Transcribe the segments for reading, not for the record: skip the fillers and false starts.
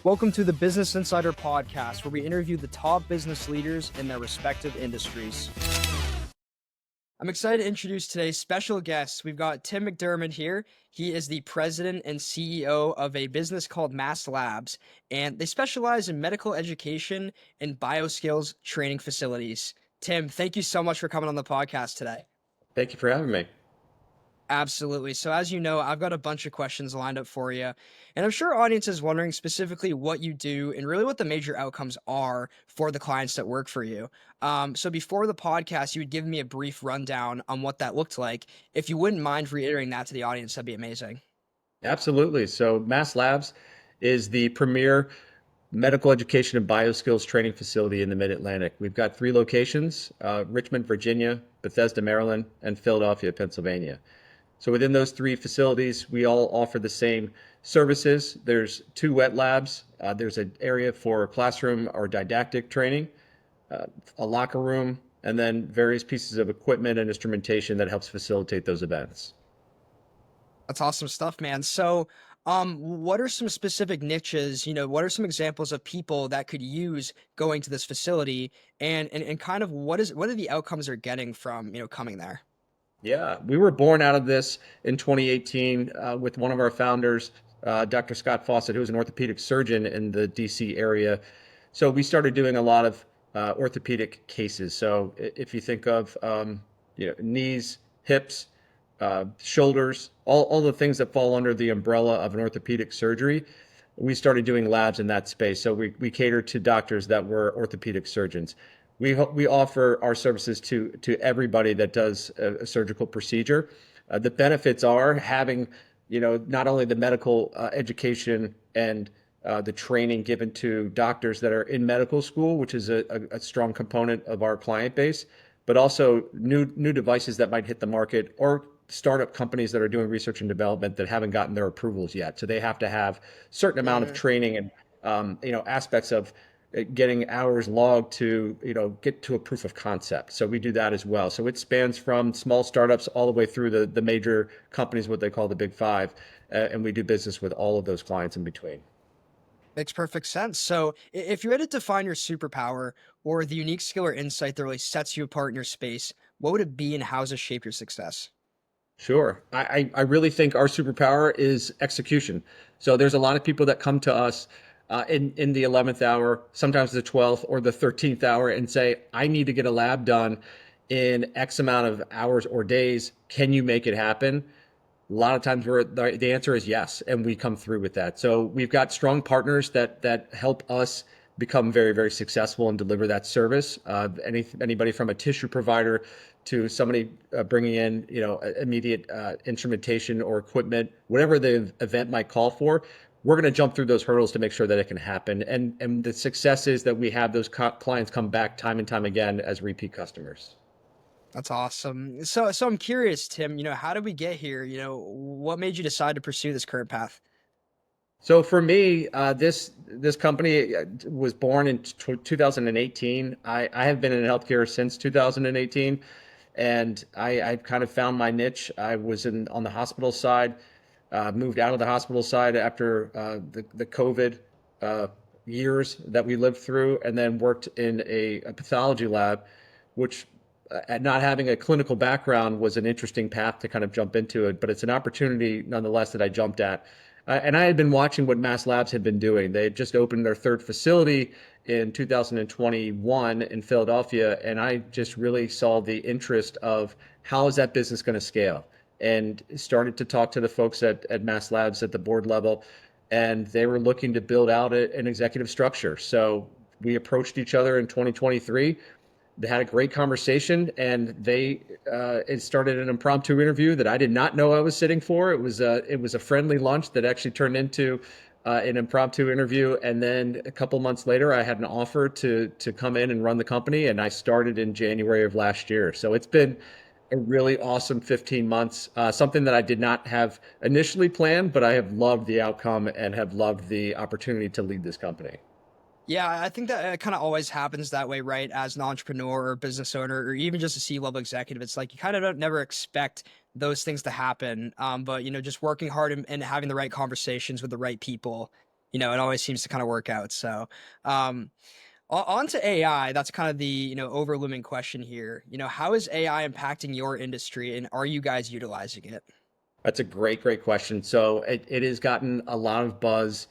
Welcome to the Business Insider Podcast, where we interview the top business leaders in their respective industries. I'm excited to introduce today's special guest. We've got Tim Mcdermond here. He is the president and CEO of a business called Mast Labs, and they specialize in medical education and bioskills training facilities. Tim, thank you so much for coming on the podcast today. Thank you for having me. Absolutely. So as you know, I've got a bunch of questions lined up for you. And I'm sure our audience is wondering specifically what you do and really what the major outcomes are for the clients that work for you. So before the podcast, you would give me a brief rundown on what that looked like. If you wouldn't mind reiterating that to the audience, that'd be amazing. Absolutely. So Mast Labs is the premier medical education and bioskills training facility in the Mid-Atlantic. We've got three locations, Richmond, Virginia, Bethesda, Maryland, and Philadelphia, Pennsylvania. So within those three facilities, we all offer the same services. There's two wet labs. There's an area for classroom or didactic training, a locker room, and then various pieces of equipment and instrumentation that helps facilitate those events. That's awesome stuff, man. So, what are some specific niches, what are some examples of people that could use going to this facility and kind of what are the outcomes they're getting from, coming there? Yeah, we were born out of this in 2018 with one of our founders, Dr. Scott Fawcett, who was an orthopedic surgeon in the DC area. So we started doing a lot of orthopedic cases. So if you think of knees, hips, shoulders, all the things that fall under the umbrella of an orthopedic surgery, we started doing labs in that space. So we catered to doctors that were orthopedic surgeons. We offer our services to everybody that does a surgical procedure. The benefits are having, not only the medical education and the training given to doctors that are in medical school, which is a strong component of our client base, but also new devices that might hit the market or startup companies that are doing research and development that haven't gotten their approvals yet. So they have to have certain amount of training and aspects of getting hours logged to get to a proof of concept. So we do that as well. So it spans from small startups all the way through the major companies, what they call the big five, and we do business with all of those clients in between. Makes perfect sense. So, if you had to define your superpower or the unique skill or insight that really sets you apart in your space, what would it be and how does it shape your success? Sure. I really think our superpower is execution. So there's a lot of people that come to us in the 11th hour, sometimes the 12th or the 13th hour, and say, I need to get a lab done in X amount of hours or days. Can you make it happen? A lot of times the answer is yes, and we come through with that. So we've got strong partners that help us become very, very successful and deliver that service. Anybody from a tissue provider to somebody bringing in, immediate instrumentation or equipment, whatever the event might call for, we're going to jump through those hurdles to make sure that it can happen. And the success is that we have those clients come back time and time again as repeat customers. That's awesome. So I'm curious, Tim, how did we get here? What made you decide to pursue this current path? So for me, this company was born in 2018. I have been in healthcare since 2018, and I kind of found my niche. I was on the hospital side, moved out of the hospital side after the COVID years that we lived through, and then worked in a pathology lab, which not having a clinical background was an interesting path to kind of jump into it, but it's an opportunity nonetheless that I jumped at. And I had been watching what Mast Labs had been doing. They had just opened their third facility in 2021 in Philadelphia, and I just really saw the interest of how is that business going to scale, and started to talk to the folks at Mast Labs at the board level, and they were looking to build out an executive structure. So we approached each other in 2023. They had a great conversation, and it started an impromptu interview that I did not know I was sitting for. It was a friendly lunch that actually turned into an impromptu interview, and then a couple months later, I had an offer to come in and run the company, and I started in January of last year. So it's been a really awesome 15 months, something that I did not have initially planned, but I have loved the outcome and have loved the opportunity to lead this company. Yeah, I think that it kind of always happens that way, right? As an entrepreneur or business owner, or even just a C-level executive, it's like you kind of don't never expect those things to happen. But just working hard and having the right conversations with the right people it always seems to kind of work out. So, um, on to AI. That's kind of the, overlooming question here. How is AI impacting your industry and are you guys utilizing it? That's a great question. So it has gotten a lot of buzz.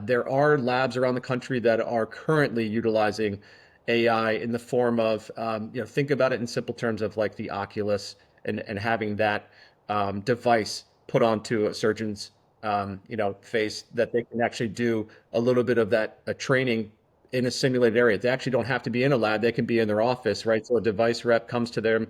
There are labs around the country that are currently utilizing AI in the form of, think about it in simple terms of like the Oculus and having that device put onto a surgeon's, face that they can actually do a little bit of that training in a simulated area. They actually don't have to be in a lab. They can be in their office, right? So a device rep comes to them,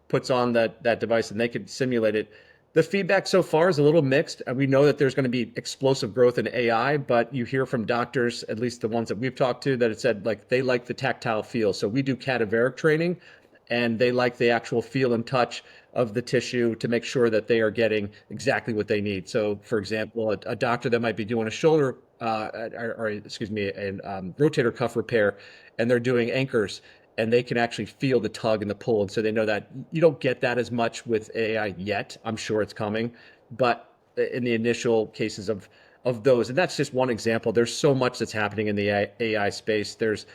puts on that device, and they can simulate it. The feedback so far is a little mixed. We know that there's going to be explosive growth in AI, but you hear from doctors, at least the ones that we've talked to, that it said like they like the tactile feel. So we do cadaveric training, and they like the actual feel and touch of the tissue to make sure that they are getting exactly what they need. So, for example, a doctor that might be doing a shoulder, or excuse me, a rotator cuff repair, and they're doing anchors, and they can actually feel the tug and the pull. And so they know that you don't get that as much with AI yet. I'm sure it's coming, but in the initial cases of those, and that's just one example. There's so much that's happening in the AI space. There's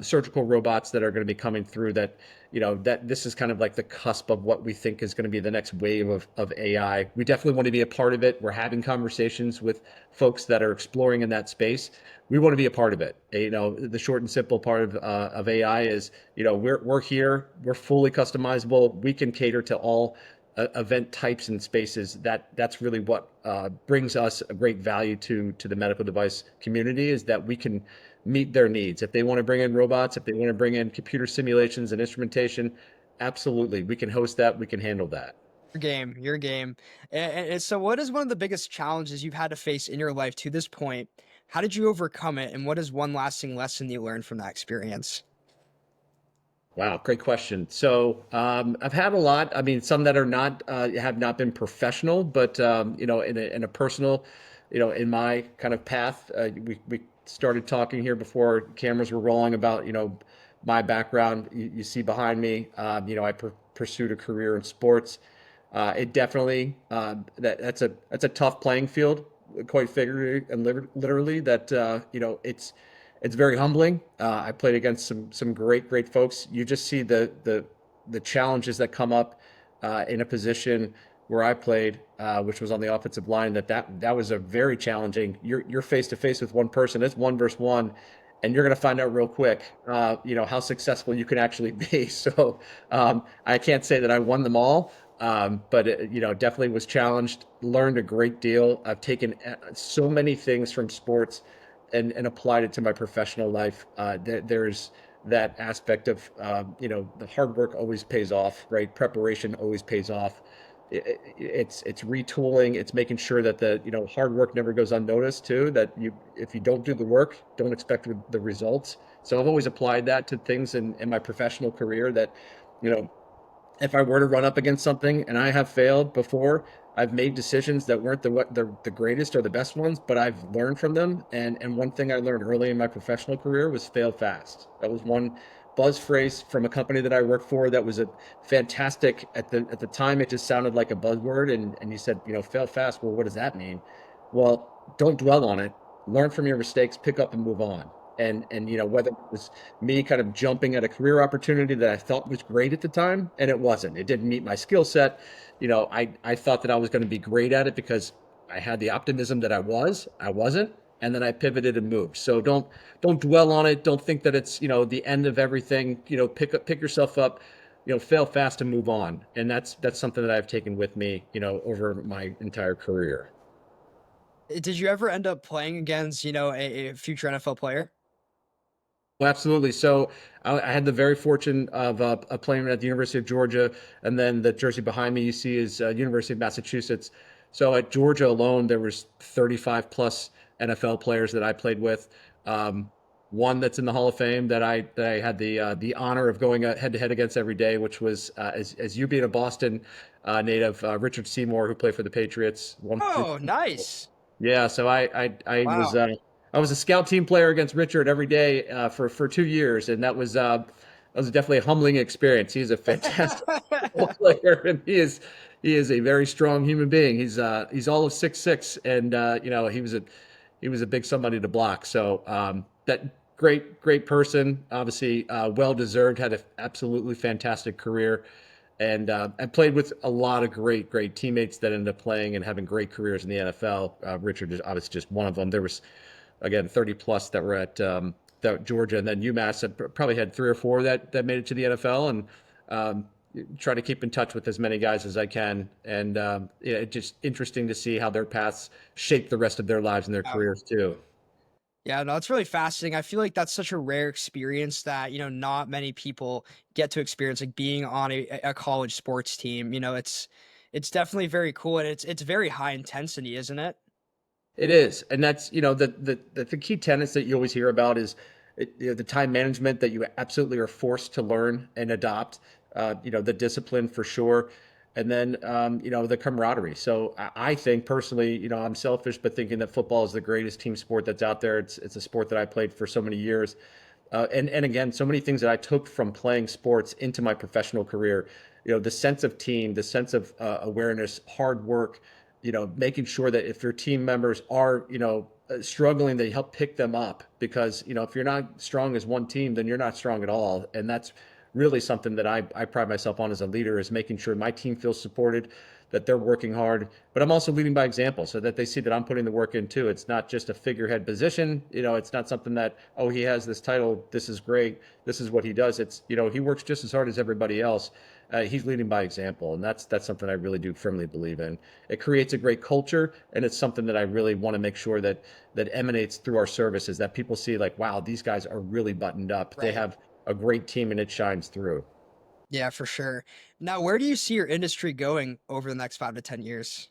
surgical robots that are going to be coming through that, that this is kind of like the cusp of what we think is going to be the next wave of AI. We definitely want to be a part of it. We're having conversations with folks that are exploring in that space. We want to be a part of it. The short and simple part of AI is, we're here, we're fully customizable. We can cater to all event types and spaces. That's really what brings us a great value to the medical device community, is that we can meet their needs. If they want to bring in robots, if they want to bring in computer simulations and instrumentation, absolutely, we can host that. We can handle that. Your game. And so, what is one of the biggest challenges you've had to face in your life to this point? How did you overcome it? And what is one lasting lesson you learned from that experience? Wow, great question. So I've had a lot. I mean, some that are not have not been professional, but in a personal, in my kind of path, we started talking here before cameras were rolling about my background. You see behind me, I pursued a career in sports. It definitely that's a tough playing field, quite figuratively and literally. That it's very humbling. I played against some great folks. You just see the challenges that come up in a position where I played, which was on the offensive line. That was a very challenging. You're face to face with one person. It's one versus one, and you're going to find out real quick, how successful you can actually be. So I can't say that I won them all, but it, definitely was challenged. Learned a great deal. I've taken so many things from sports and applied it to my professional life. There's that aspect of the hard work always pays off, right? Preparation always pays off. It's retooling. It's making sure that the hard work never goes unnoticed too. That if you don't do the work, don't expect the results. So I've always applied that to things in my professional career. That you know if I were to run up against something, and I have failed before, I've made decisions that weren't the greatest or the best ones, but I've learned from them. And one thing I learned early in my professional career was fail fast. That was one buzz phrase from a company that I worked for that was a fantastic at the time. It just sounded like a buzzword, and you said, fail fast. Well, what does that mean? Well, don't dwell on it. Learn from your mistakes, pick up and move on. And whether it was me kind of jumping at a career opportunity that I thought was great at the time, and it wasn't. It didn't meet my skill set. I thought that I was going to be great at it because I had the optimism that I was. I wasn't, and then I pivoted and moved. So don't dwell on it. Don't think that it's the end of everything. Pick yourself up. Fail fast and move on. And that's something that I've taken with me, over my entire career. Did you ever end up playing against, a future NFL player? Well, absolutely. So I had the very fortune of playing at the University of Georgia, and then the jersey behind me you see is University of Massachusetts. So at Georgia alone, there was 35 plus NFL players that I played with. Um, One that's in the Hall of Fame that I had the honor of going head to head against every day, which was as you being a Boston native, Richard Seymour, who played for the Patriots, won two. Oh, nice. Yeah, so Wow. I was a scout team player against Richard every day for 2 years, and that was definitely a humbling experience. He's a fantastic football player, and he is a very strong human being. He's all of 6'6", and he was he was a big somebody to block. So that great person, obviously well deserved, had an absolutely fantastic career, and I played with a lot of great teammates that ended up playing and having great careers in the NFL. Richard is obviously just one of them. There was again 30 plus that were at that Georgia, and then UMass had probably had three or four that made it to the NFL, and um, try to keep in touch with as many guys as I can. And yeah, it's just interesting to see how their paths shape the rest of their lives and their Wow. careers too. Yeah, no, it's really fascinating. I feel like that's such a rare experience that, not many people get to experience, like being on a college sports team. It's definitely very cool, and it's very high intensity, isn't it? It is, and that's the key tenets that you always hear about is the time management that you absolutely are forced to learn and adopt. The discipline for sure, and then the camaraderie. So I think personally, I'm selfish, but thinking that football is the greatest team sport that's out there. It's a sport that I played for so many years, and again, so many things that I took from playing sports into my professional career. The sense of team, the sense of awareness, hard work. Making sure that if your team members are, struggling, they help pick them up because, if you're not strong as one team, then you're not strong at all. And that's really something that I pride myself on as a leader is making sure my team feels supported, that they're working hard, but I'm also leading by example so that they see that I'm putting the work in too. It's not just a figurehead position. It's not something that, oh, he has this title. This is great. This is what he does. It's, he works just as hard as everybody else. He's leading by example, and that's something I really do firmly believe in. It creates a great culture, and it's something that I really want to make sure that emanates through our services. That people see like, wow, these guys are really buttoned up. They Right. have a great team, and it shines through. Yeah, for sure. Now, where do you see your industry going over the next 5 to 10 years?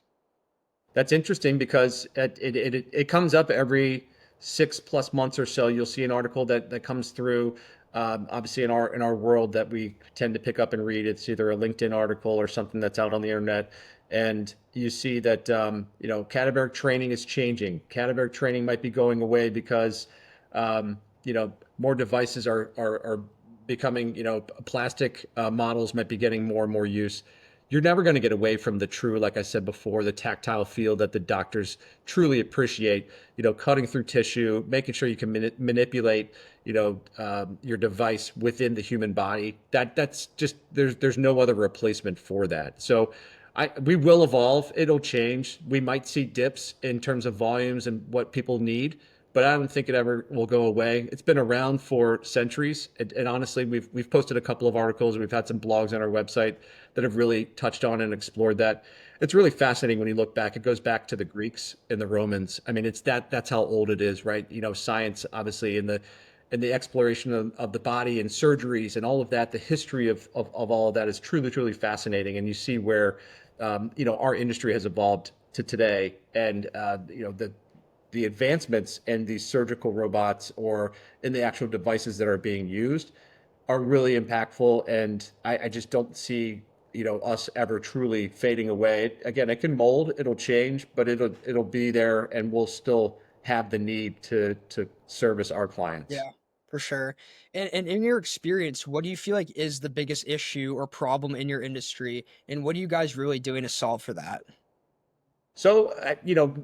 That's interesting because it comes up every 6+ months or so. You'll see an article that comes through. Obviously, in our world that we tend to pick up and read, it's either a LinkedIn article or something that's out on the internet, and you see that cadaveric training is changing. Cadaveric training might be going away because more devices are becoming, plastic models might be getting more and more use. You're never going to get away from the true, like I said before, the tactile feel that the doctors truly appreciate, cutting through tissue, making sure you can manipulate, your device within the human body. That's just, there's no other replacement for that. So we will evolve. It'll change. We might see dips in terms of volumes and what people need, but I don't think it ever will go away. It's been around for centuries, and honestly, we've posted a couple of articles. We've had some blogs on our website that have really touched on and explored that. It's really fascinating when you look back. It goes back to the Greeks and the Romans. I mean, that's how old it is, right? Science, obviously, in the exploration of the body and surgeries and all of that. The history of all of that is truly fascinating, and you see where our industry has evolved to today, and the advancements in these surgical robots or in the actual devices that are being used are really impactful. And I just don't see, us ever truly fading away. Again, it can mold, it'll change, but it'll be there, and we'll still have the need to service our clients. Yeah, for sure. And in your experience, what do you feel like is the biggest issue or problem in your industry, and what are you guys really doing to solve for that? So,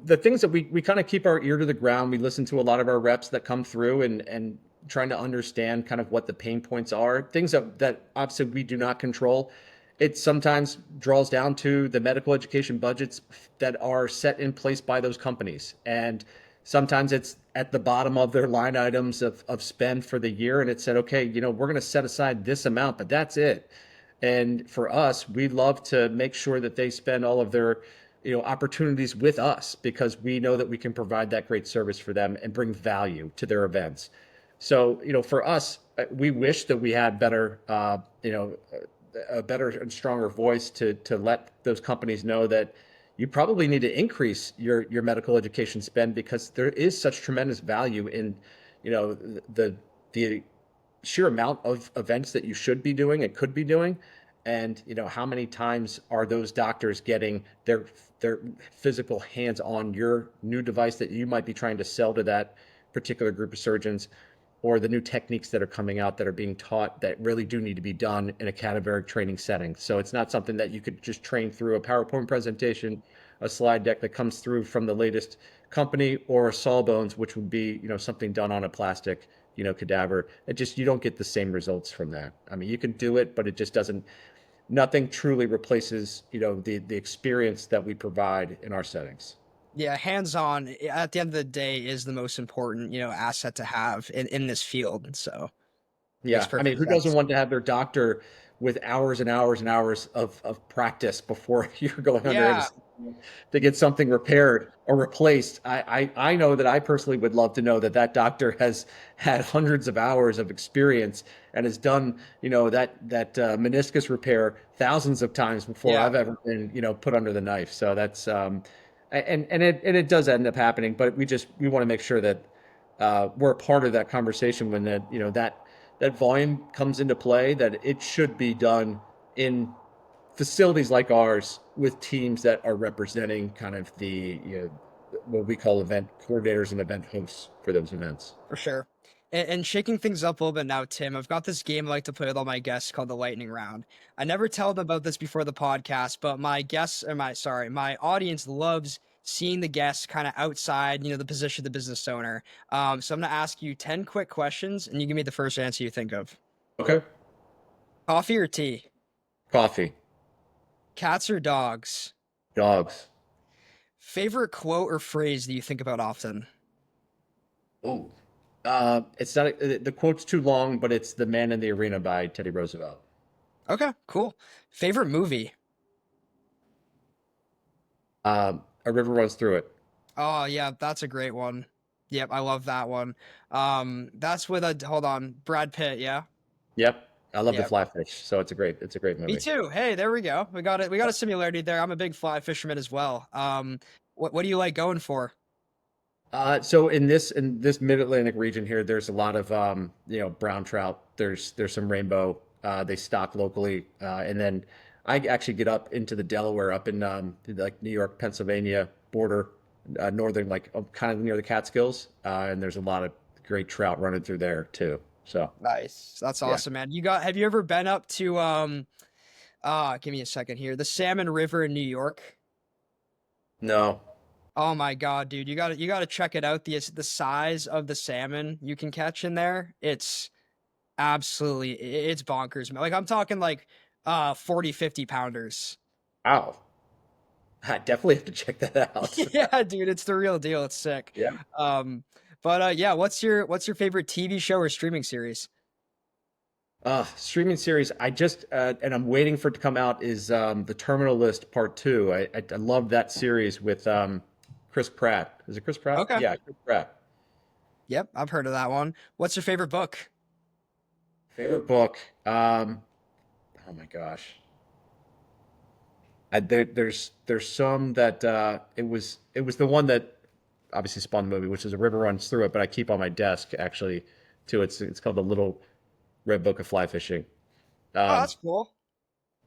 the things that we kind of keep our ear to the ground. We listen to a lot of our reps that come through and trying to understand kind of what the pain points are, things that obviously we do not control. It sometimes draws down to the medical education budgets that are set in place by those companies. And sometimes it's at the bottom of their line items of spend for the year. And it said, okay, we're going to set aside this amount, but that's it. And for us, we love to make sure that they spend all of their, opportunities with us because we know that we can provide that great service for them and bring value to their events. So, for us, we wish that we had better, a better and stronger voice to let those companies know that you probably need to increase your medical education spend because there is such tremendous value in, the sheer amount of events that you should be doing and could be doing, and how many times are those doctors getting their physical hands on your new device that you might be trying to sell to that particular group of surgeons, or the new techniques that are coming out that are being taught that really do need to be done in a cadaveric training setting. So it's not something that you could just train through a PowerPoint presentation, a slide deck that comes through from the latest company, or Sawbones, which would be, something done on a plastic, cadaver. It just, you don't get the same results from that. I mean, you can do it, but it just doesn't, nothing truly replaces, the experience that we provide in our settings. Yeah, hands-on at the end of the day is the most important, asset to have in this field. So makes Yeah, I mean, perfect who doesn't sense. want to have their doctor with hours and hours and hours of practice before you're going under Yeah, anesthesia to get something repaired or replaced? I know that I personally would love to know that that doctor has had hundreds of hours of experience and has done, that meniscus repair thousands of times before yeah, I've ever been, put under the knife. So that's and it does end up happening, but we want to make sure that we're a part of that conversation when that volume comes into play, that it should be done in facilities like ours with teams that are representing kind of what we call event coordinators and event hosts for those events. for sure. And shaking things up a little bit now, Tim, I've got this game I like to play with all my guests called the lightning round. I never tell them about this before the podcast, but my guests, or my audience loves seeing the guests kind of outside, the position of the business owner. So I'm going to ask you 10 quick questions and you give me the first answer you think of. Okay. Coffee or tea? Coffee, Cats or dogs? dogs. Favorite quote or phrase that you think about often? Oh, it's not the quote's too long, but it's "The Man in the Arena" by Teddy Roosevelt. Okay, cool. Favorite movie? A river runs through it. Oh yeah, that's a great one. Yep, I love that one. That's with a hold on, Brad Pitt, yeah? Yep, I love the Yep. fly fish, so it's a great Me movie. too. Hey, there we go. We got it. We got a similarity there. I'm a big fly fisherman as well. What do you like going for? So in this Mid-Atlantic region here, there's a lot of brown trout. There's some rainbow. They stock locally, and then I actually get up into the Delaware, up in like New York, Pennsylvania border, northern, like kind of near the Catskills, and there's a lot of great trout running through there too. So Nice. That's yeah, awesome, man. Have you ever been up to give me a second here. The Salmon River in New York? no, Oh my God, dude. You gotta check it out. The size of the salmon you can catch in there. It's bonkers, man. Like I'm talking like 40, 50 pounders. wow, I definitely have to check that out. Yeah, dude, it's the real deal. It's sick. Yeah. Um, but yeah, what's your favorite TV show or streaming series? Streaming series. And I'm waiting for it to come out is the Terminal List Part Two. I love that series with Chris Pratt. Is it Chris Pratt? Okay. Yeah, Chris Pratt. Yep, I've heard of that one. What's your favorite book? Favorite book. Oh my gosh. There's some that it was the one that obviously spawned the movie, which is A River Runs Through It, but I keep on my desk actually too. It's called The Little Red Book of Fly Fishing. Oh, Um, that's cool.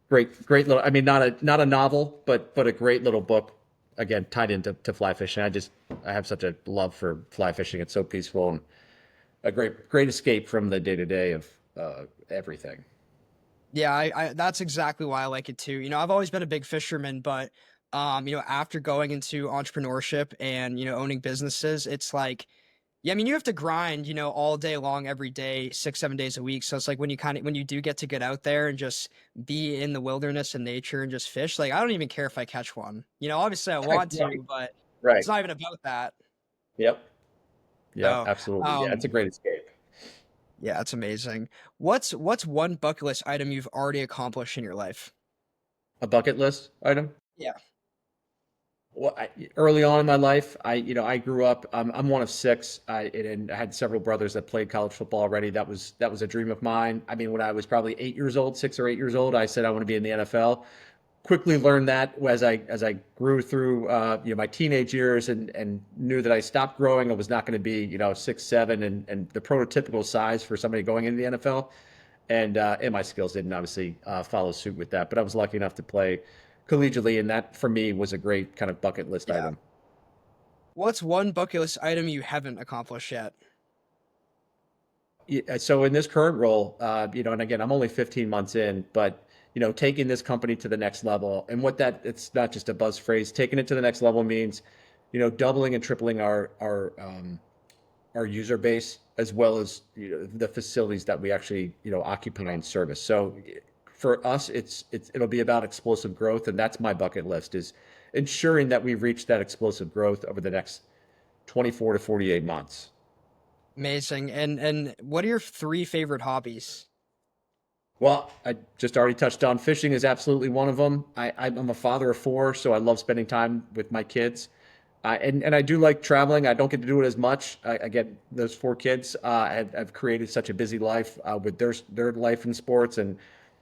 great little. I mean, not a novel, but a great little book. Again, tied into fly fishing. I have such a love for fly fishing. It's so peaceful and a great escape from the day to day of everything. Yeah, I that's exactly why I like it too. I've always been a big fisherman, but after going into entrepreneurship and, owning businesses, it's like, yeah, I mean, you have to grind, all day long, every day, 6, 7 days a week. So it's like when you do get out there and just be in the wilderness and nature and just fish, like I don't even care if I catch one. Obviously I Right, want right, to, but right. it's not even about that. Yep, yep, So, absolutely. Yeah, it's um, a great escape. yeah, it's amazing. What's one bucket list item you've already accomplished in your life? A bucket list item. Yeah. Well, early on in my life, I grew up. I'm one of six. And I had several brothers that played college football already. That was a dream of mine. I mean, when I was probably 8 years old, 6 or 8 years old, I said I want to be in the NFL. Quickly learned that as I grew through my teenage years and knew that I stopped growing. I was not going to be 6'7" and the prototypical size for somebody going into the NFL. And my skills didn't obviously follow suit with that. But I was lucky enough to play collegiately, and that for me was a great kind of bucket list Yeah. item. What's one bucket list item you haven't accomplished yet? Yeah, so in this current role, and again, I'm only 15 months in, but taking this company to the next level, and what that it's not just a buzz phrase. Taking it to the next level means doubling and tripling our user base, as well as the facilities that we actually occupy and service. So for us, it'll be about explosive growth, and that's my bucket list, is ensuring that we reach that explosive growth over the next 24 to 48 months. Amazing. And what are your three favorite hobbies? Well, I just already touched on fishing is absolutely one of them. I'm a father of four, so I love spending time with my kids. And I do like traveling. I don't get to do it as much. I get those four kids. I've created such a busy life with their life in sports and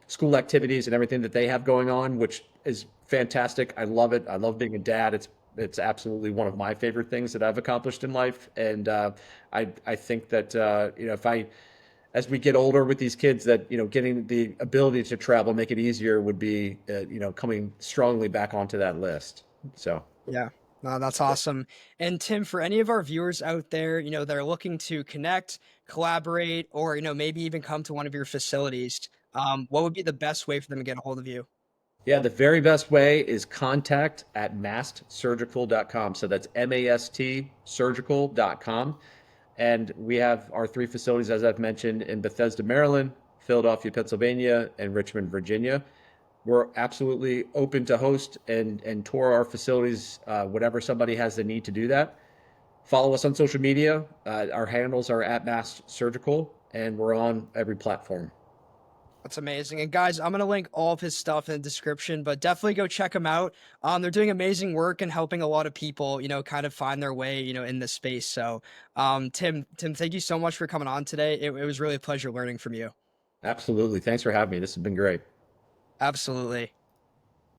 school activities and everything that they have going on, which is fantastic. I love it. I love being a dad. It's absolutely one of my favorite things that I've accomplished in life. And I think that if I as we get older with these kids, that getting the ability to travel, make it easier, would be coming strongly back onto that list. So. Yeah. No, that's awesome. And Tim, for any of our viewers out there, that are looking to connect, collaborate, or, maybe even come to one of your facilities, what would be the best way for them to get a hold of you? Yeah, the very best way is contact at mastsurgical.com. So that's MAST surgical.com. And we have our three facilities, as I've mentioned, in Bethesda, Maryland, Philadelphia, Pennsylvania, and Richmond, Virginia. We're absolutely open to host and tour our facilities whenever somebody has the need to do that. Follow us on social media. Our handles are at Mast Surgical, and we're on every platform. That's amazing. And guys, I'm going to link all of his stuff in the description, but definitely go check him out. They're doing amazing work and helping a lot of people, kind of find their way, in this space. So, Tim, thank you so much for coming on today. It was really a pleasure learning from you. Absolutely. Thanks for having me. This has been great. Absolutely.